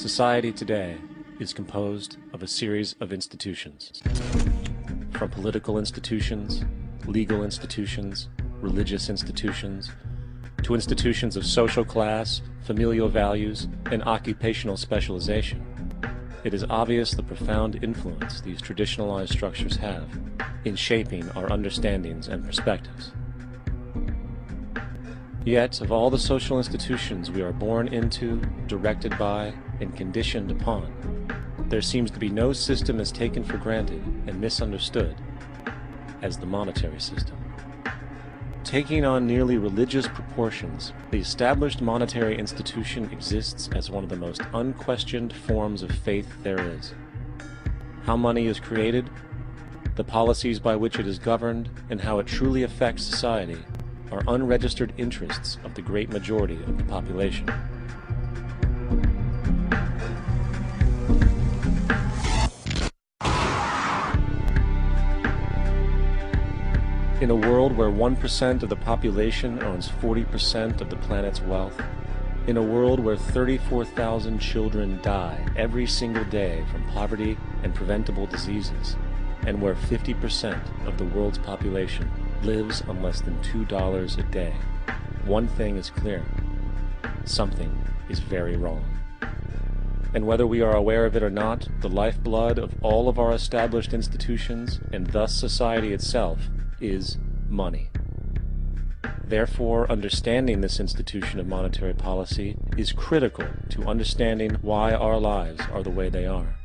Society today is composed of a series of institutions. From political institutions, legal institutions, religious institutions, to institutions of social class, familial values, and occupational specialization. It is obvious the profound influence these traditionalized structures have in shaping our understandings and perspectives. Yet, of all the social institutions we are born into, directed by, and conditioned upon, there seems to be no system as taken for granted and misunderstood as the monetary system. Taking on nearly religious proportions, the established monetary institution exists as one of the most unquestioned forms of faith there is. How money is created, the policies by which it is governed, and how it truly affects society are unregistered interests of the great majority of the population. In a world where 1% of the population owns 40% of the planet's wealth, in a world where 34,000 children die every single day from poverty and preventable diseases, and where 50% of the world's population lives on less than $2 a day, one thing is clear: something is very wrong. And whether we are aware of it or not, the lifeblood of all of our established institutions, and thus society itself, is money. Therefore, understanding this institution of monetary policy is critical to understanding why our lives are the way they are.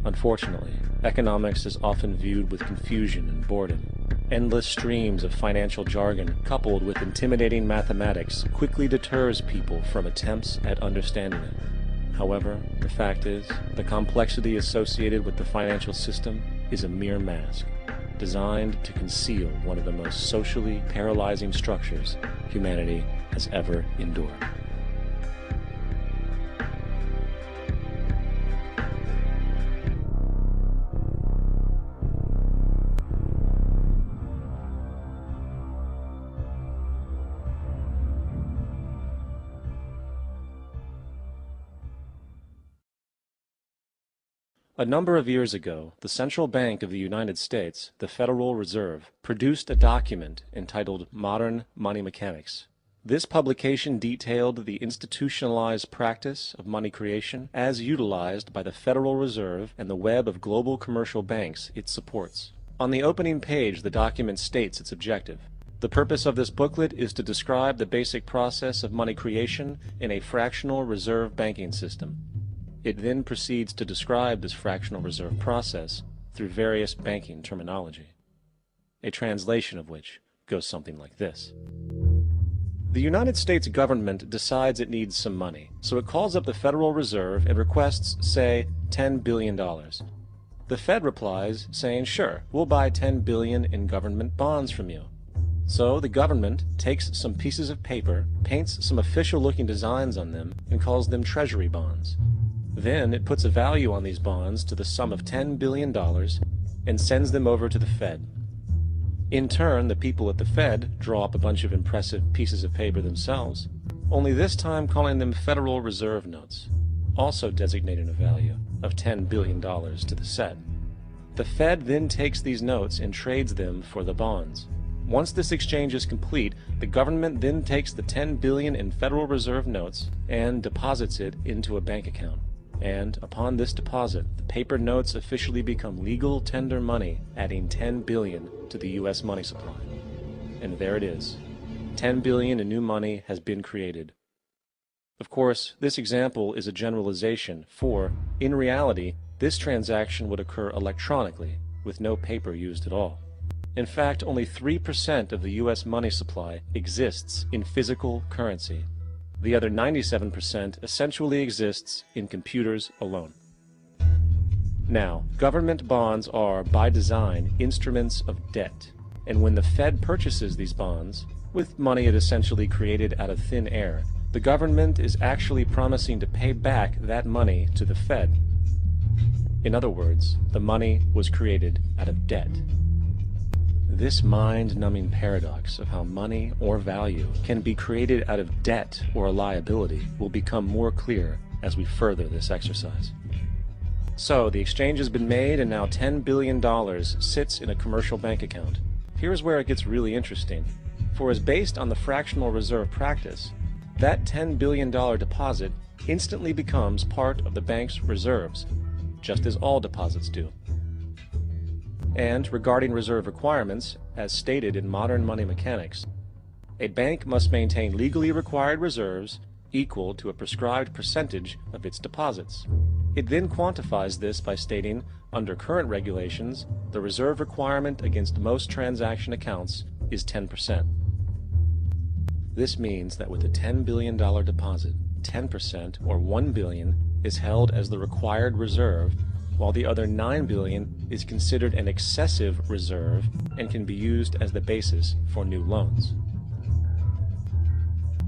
Unfortunately, economics is often viewed with confusion and boredom. Endless streams of financial jargon, coupled with intimidating mathematics, quickly deters people from attempts at understanding it. However, the fact is, the complexity associated with the financial system is a mere mask, designed to conceal one of the most socially paralyzing structures humanity has ever endured. A number of years ago, the Central Bank of the United States, the Federal Reserve, produced a document entitled Modern Money Mechanics. This publication detailed the institutionalized practice of money creation as utilized by the Federal Reserve and the web of global commercial banks it supports. On the opening page, the document states its objective. The purpose of this booklet is to describe the basic process of money creation in a fractional reserve banking system. It then proceeds to describe this fractional reserve process through various banking terminology, a translation of which goes something like this. The United States government decides it needs some money, so it calls up the Federal Reserve and requests, say, $10 billion. The Fed replies saying, sure, we'll buy $10 billion in government bonds from you. So the government takes some pieces of paper, paints some official-looking designs on them, and calls them treasury bonds. Then it puts a value on these bonds to the sum of $10 billion and sends them over to the Fed. In turn, the people at the Fed draw up a bunch of impressive pieces of paper themselves, only this time calling them Federal Reserve notes, also designating a value of $10 billion to the set. The Fed then takes these notes and trades them for the bonds. Once this exchange is complete, the government then takes the $10 billion in Federal Reserve notes and deposits it into a bank account. And upon this deposit, the paper notes officially become legal tender money, adding $10 billion to the U.S. money supply. And there it is. $10 billion in new money has been created. Of course, this example is a generalization, for, in reality, this transaction would occur electronically, with no paper used at all. In fact, only 3% of the U.S. money supply exists in physical currency. The other 97% essentially exists in computers alone. Now, government bonds are, by design, instruments of debt, and when the Fed purchases these bonds, with money it essentially created out of thin air, the government is actually promising to pay back that money to the Fed. In other words, the money was created out of debt. This mind-numbing paradox of how money or value can be created out of debt or a liability will become more clear as we further this exercise. So, the exchange has been made and now $10 billion sits in a commercial bank account. Here's where it gets really interesting. For as based on the fractional reserve practice, that $10 billion deposit instantly becomes part of the bank's reserves, just as all deposits do. And regarding reserve requirements, as stated in modern money mechanics, a bank must maintain legally required reserves equal to a prescribed percentage of its deposits. It then quantifies this by stating, under current regulations, the reserve requirement against most transaction accounts is 10%. This means that with a $10 billion deposit, 10% or $1 billion is held as the required reserve, while the other $9 billion is considered an excessive reserve and can be used as the basis for new loans.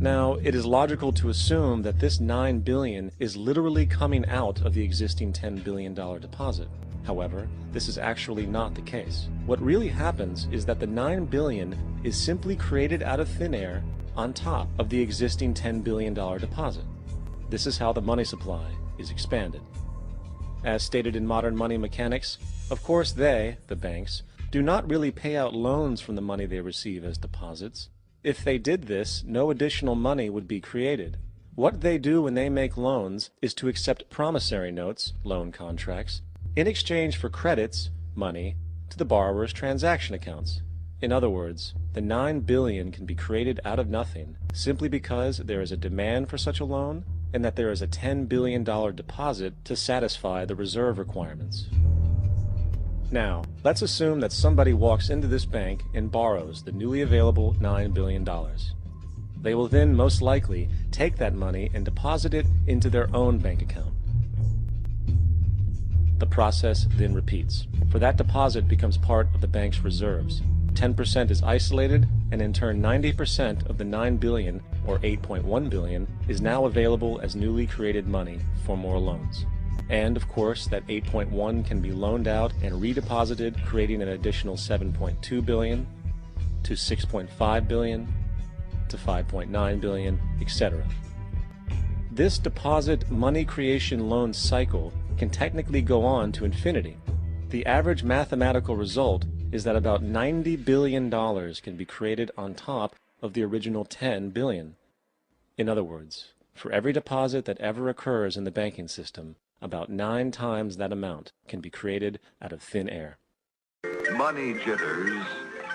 Now, it is logical to assume that this $9 billion is literally coming out of the existing $10 billion deposit. However, this is actually not the case. What really happens is that the $9 billion is simply created out of thin air on top of the existing $10 billion deposit. This is how the money supply is expanded. As stated in modern money mechanics, of course they, the banks, do not really pay out loans from the money they receive as deposits. If they did this, no additional money would be created. What they do when they make loans is to accept promissory notes, loan contracts, in exchange for credits, money, to the borrower's transaction accounts. In other words, the $9 billion can be created out of nothing simply because there is a demand for such a loan and that there is a $10 billion deposit to satisfy the reserve requirements. Now, let's assume that somebody walks into this bank and borrows the newly available $9 billion. They will then most likely take that money and deposit it into their own bank account. The process then repeats, for that deposit becomes part of the bank's reserves. 10% is isolated, and in turn 90% of the $9 billion, or $8.1 billion, is now available as newly created money for more loans. And, of course, that 8.1 can be loaned out and redeposited, creating an additional 7.2 billion, to 6.5 billion, to 5.9 billion, etc. This deposit money creation loan cycle can technically go on to infinity. The average mathematical result is that about $90 billion can be created on top of the original 10 billion. In other words, for every deposit that ever occurs in the banking system, about 9 times that amount can be created out of thin air. Money jitters?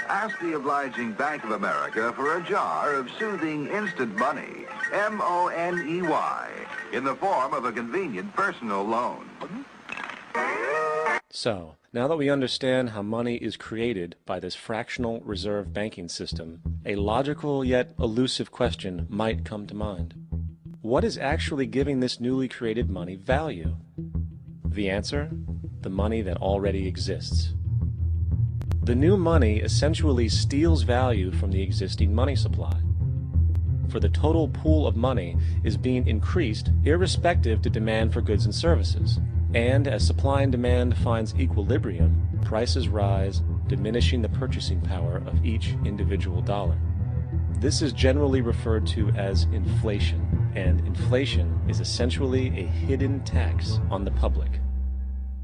Ask the obliging Bank of America for a jar of soothing instant money, M-O-N-E-Y, in the form of a convenient personal loan. So, now that we understand how money is created by this fractional reserve banking system, a logical yet elusive question might come to mind. What is actually giving this newly created money value? The answer? The money that already exists. The new money essentially steals value from the existing money supply. For the total pool of money is being increased irrespective to demand for goods and services. And as supply and demand finds equilibrium, prices rise, diminishing the purchasing power of each individual dollar. This is generally referred to as inflation, and inflation is essentially a hidden tax on the public.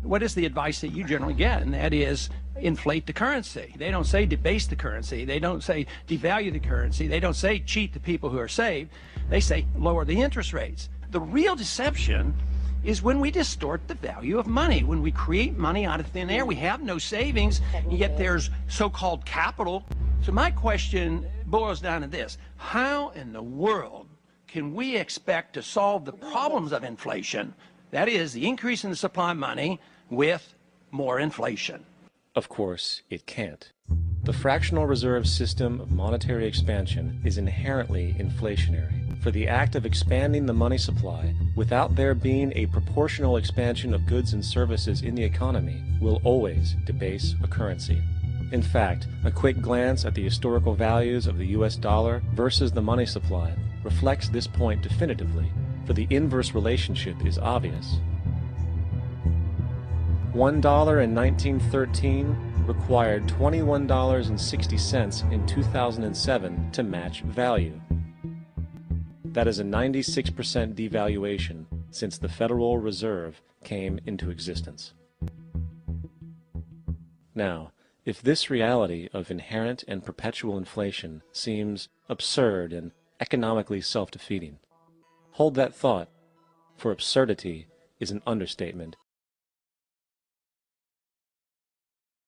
What is the advice that you generally get? And that is inflate the currency. They don't say debase the currency. They don't say devalue the currency. They don't say cheat the people who are saved. They say lower the interest rates. The real deception is when we distort the value of money. When we create money out of thin air, we have no savings, and yet there's so-called capital. So my question boils down to this: how in the world can we expect to solve the problems of inflation, that is, the increase in the supply of money, with more inflation? Of course, it can't. The fractional reserve system of monetary expansion is inherently inflationary. For the act of expanding the money supply, without there being a proportional expansion of goods and services in the economy, will always debase a currency. In fact, a quick glance at the historical values of the US dollar versus the money supply reflects this point definitively, for the inverse relationship is obvious. $1 in 1913 required $21.60 in 2007 to match value. That is a 96% devaluation since the Federal Reserve came into existence. Now, if this reality of inherent and perpetual inflation seems absurd and economically self-defeating, hold that thought, for absurdity is an understatement